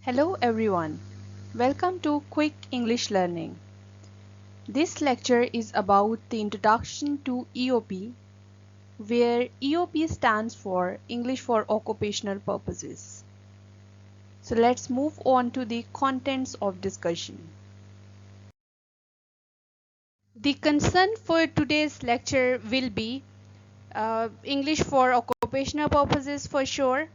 Hello everyone, welcome to Quick English Learning. This lecture is about the introduction to EOP, where EOP stands for English for Occupational Purposes. So let's move on to the contents of discussion. The concern for today's lecture will be English for occupational purposes for sure,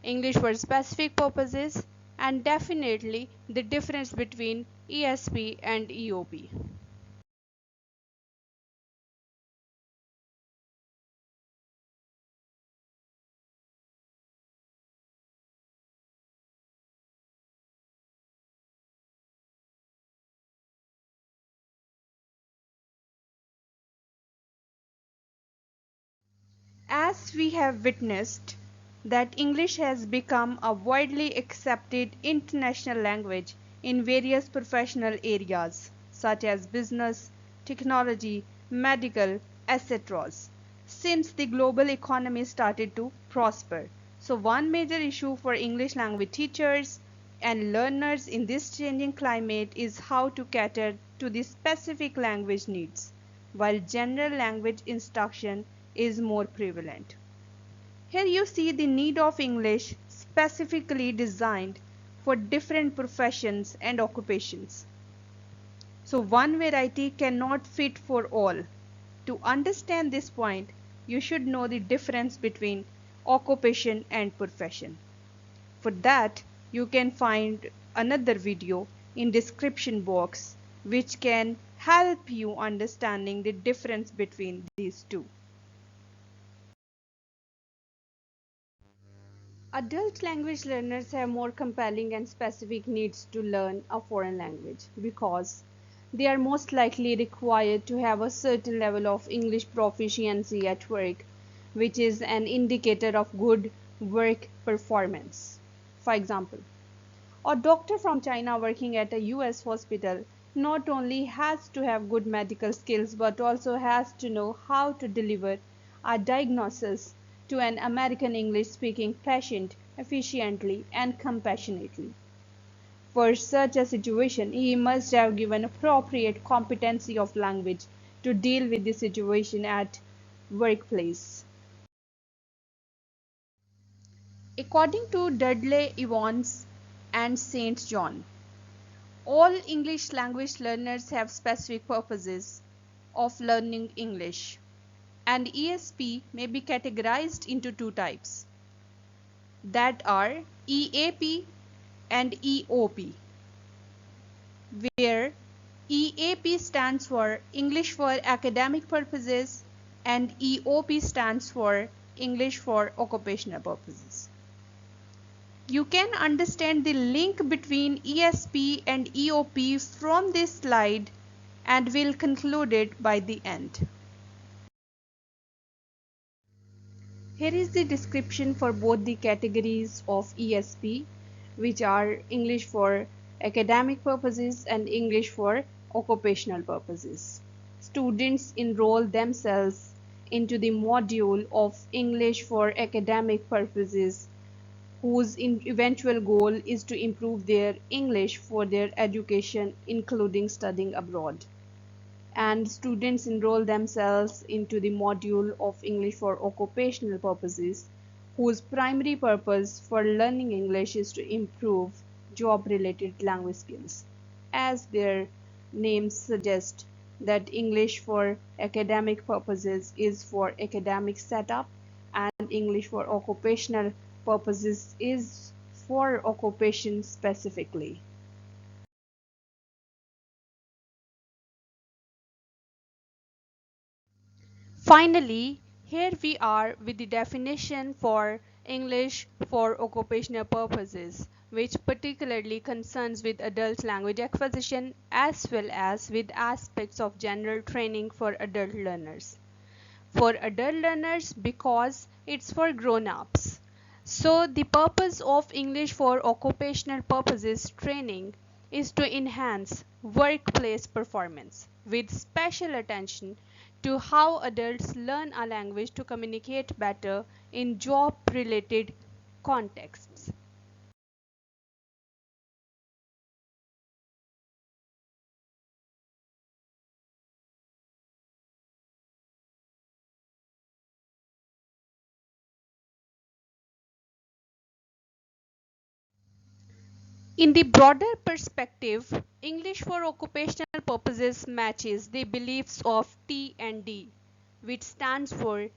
English for specific purposes, and definitely the difference between ESP and EOP. As we have witnessed that English has become a widely accepted international language in various professional areas such as business, technology, medical, etc. since the global economy started to prosper. So one major issue for English language teachers and learners in this changing climate is how to cater to the specific language needs, while general language instruction is more prevalent. Here you see the need of English specifically designed for different professions and occupations. So one variety cannot fit for all. To understand this point, you should know the difference between occupation and profession. For that, you can find another video in description box which can help you understanding the difference between these two. Adult language learners have more compelling and specific needs to learn a foreign language because they are most likely required to have a certain level of English proficiency at work, which is an indicator of good work performance. For example, a doctor from China working at a US hospital not only has to have good medical skills but also has to know how to deliver a diagnosis to an American English speaking patient efficiently and compassionately. For such a situation, he must have given appropriate competency of language to deal with the situation at workplace. According to Dudley Evans and St. John, all English language learners have specific purposes of learning English, and ESP may be categorized into two types, that are EAP and EOP, where EAP stands for English for academic purposes and EOP stands for English for occupational purposes. You can understand the link between ESP and EOP from this slide and will conclude it by the end. Here is the description for both the categories of ESP, which are English for academic purposes and English for occupational purposes. Students enroll themselves into the module of English for academic purposes, whose eventual goal is to improve their English for their education, including studying abroad. And students enroll themselves into the module of English for occupational purposes, whose primary purpose for learning English is to improve job-related language skills. As their names suggest, that English for academic purposes is for academic setup and English for occupational purposes is for occupation specifically. Finally, here we are with the definition for English for occupational purposes, which particularly concerns with adult language acquisition as well as with aspects of general training for adult learners. For adult learners because it's for grown-ups. So the purpose of English for occupational purposes training is to enhance workplace performance with special attention to how adults learn a language to communicate better in job-related contexts. In the broader perspective, English for occupational purposes matches the beliefs of T&D, which stands for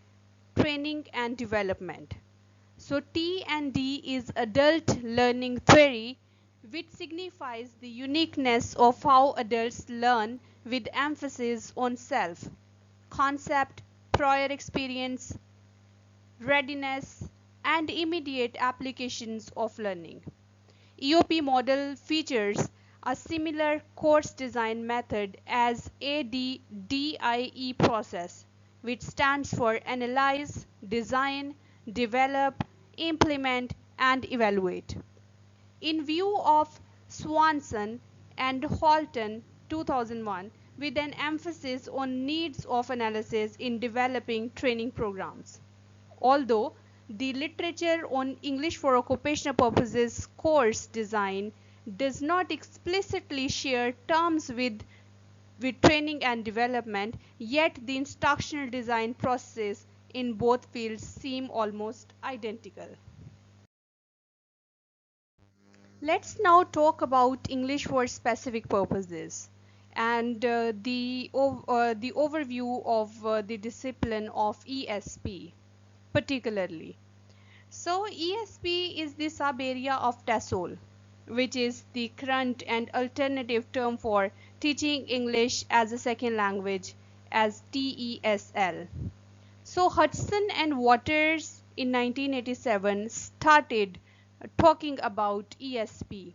Training and Development. So T&D is adult learning theory, which signifies the uniqueness of how adults learn with emphasis on self, concept, prior experience, readiness, and immediate applications of learning. EOP model features a similar course design method as ADDIE process, which stands for Analyze, Design, Develop, Implement, and Evaluate. In view of Swanson and Halton 2001, with an emphasis on needs of analysis in developing training programs. Although the literature on English for occupational purposes course design does not explicitly share terms with training and development, yet the instructional design processes in both fields seem almost identical. Let's now talk about English for specific purposes and the overview of the discipline of ESP particularly. So ESP is the sub-area of TESOL, which is the current and alternative term for teaching English as a second language as TESL. So Hudson and Waters in 1987 started talking about ESP,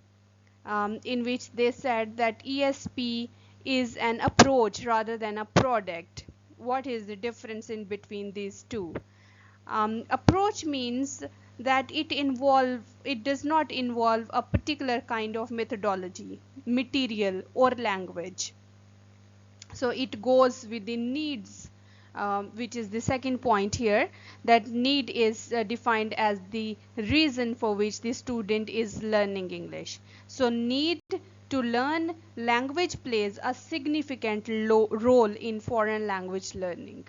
in which they said that ESP is an approach rather than a product. What is the difference in between these two? Approach means that it does not involve a particular kind of methodology, material, or language. So it goes with the needs, which is the second point here, that need is defined as the reason for which the student is learning English. So need to learn language plays a significant role in foreign language learning.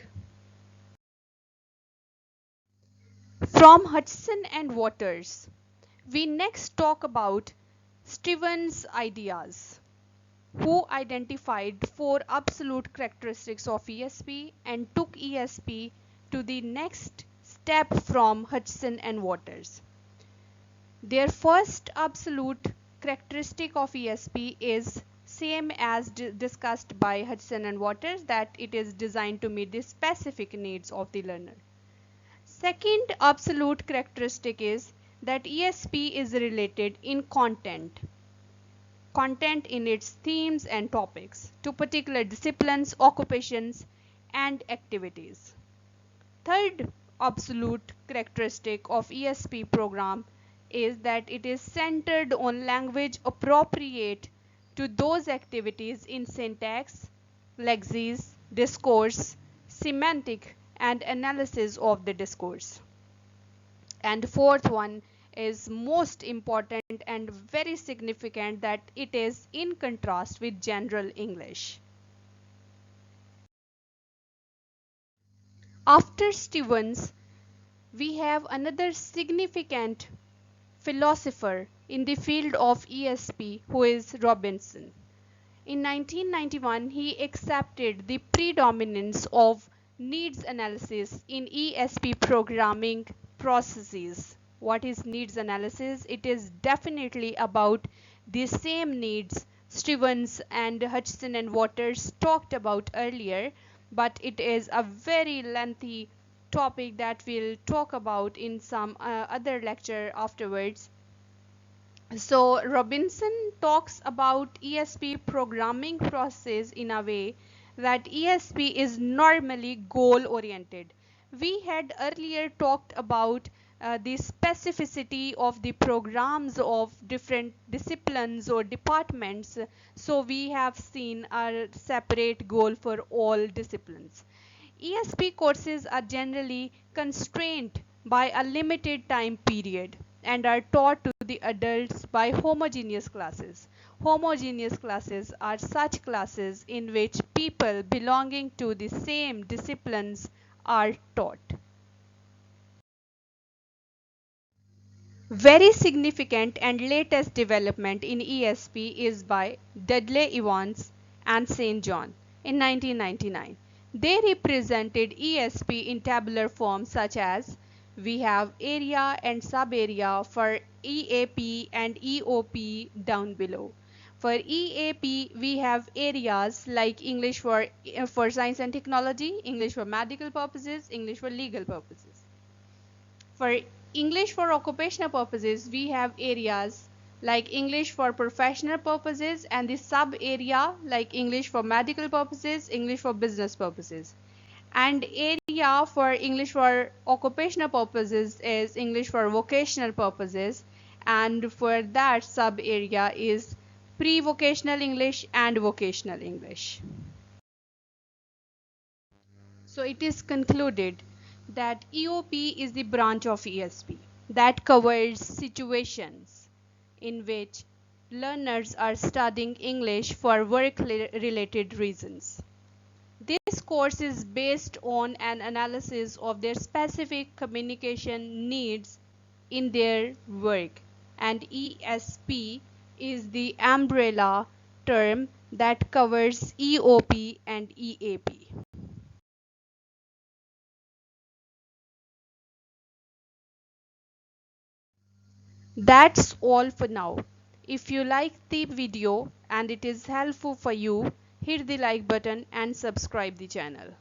From Hudson and Waters, we next talk about Stevens' ideas, who identified 4 absolute characteristics of ESP and took ESP to the next step from Hudson and Waters. Their first absolute characteristic of ESP is same as discussed by Hudson and Waters, that it is designed to meet the specific needs of the learner. Second absolute characteristic is that ESP is related in content in its themes and topics to particular disciplines, occupations, and activities. Third absolute characteristic of ESP program is that it is centered on language appropriate to those activities in syntax, lexis, discourse, semantic, and analysis of the discourse. And fourth one is most important and very significant, that it is in contrast with general English. After Stevens, we have another significant philosopher in the field of ESP, who is Robinson. In 1991, he accepted the predominance of needs analysis in ESP programming processes. What is needs analysis? It is definitely about the same needs Stevens and Hudson and Waters talked about earlier, but it is a very lengthy topic that we'll talk about in some other lecture afterwards. So Robinson talks about ESP programming process in a way that ESP is normally goal oriented. We had earlier talked about the specificity of the programs of different disciplines or departments. So we have seen a separate goal for all disciplines. ESP courses are generally constrained by a limited time period and are taught to the adults by homogeneous classes. Homogeneous classes are such classes in which people belonging to the same disciplines are taught. Very significant and latest development in ESP is by Dudley Evans and St. John in 1999. They represented ESP in tabular form such as we have area and sub-area for EAP and EOP down below. For EAP, we have areas like English for science and technology, English for medical purposes, English for legal purposes. For English for occupational purposes, we have areas like English for professional purposes and the sub area like English for medical purposes, English for business purposes. And area for English for occupational purposes is English for vocational purposes, and for that sub area is pre-vocational English and vocational English. So it is concluded that EOP is the branch of ESP that covers situations in which learners are studying English for work-related reasons. This course is based on an analysis of their specific communication needs in their work, and ESP is the umbrella term that covers EOP and EAP. That's all for now. If you like the video and it is helpful for you, hit the like button and subscribe the channel.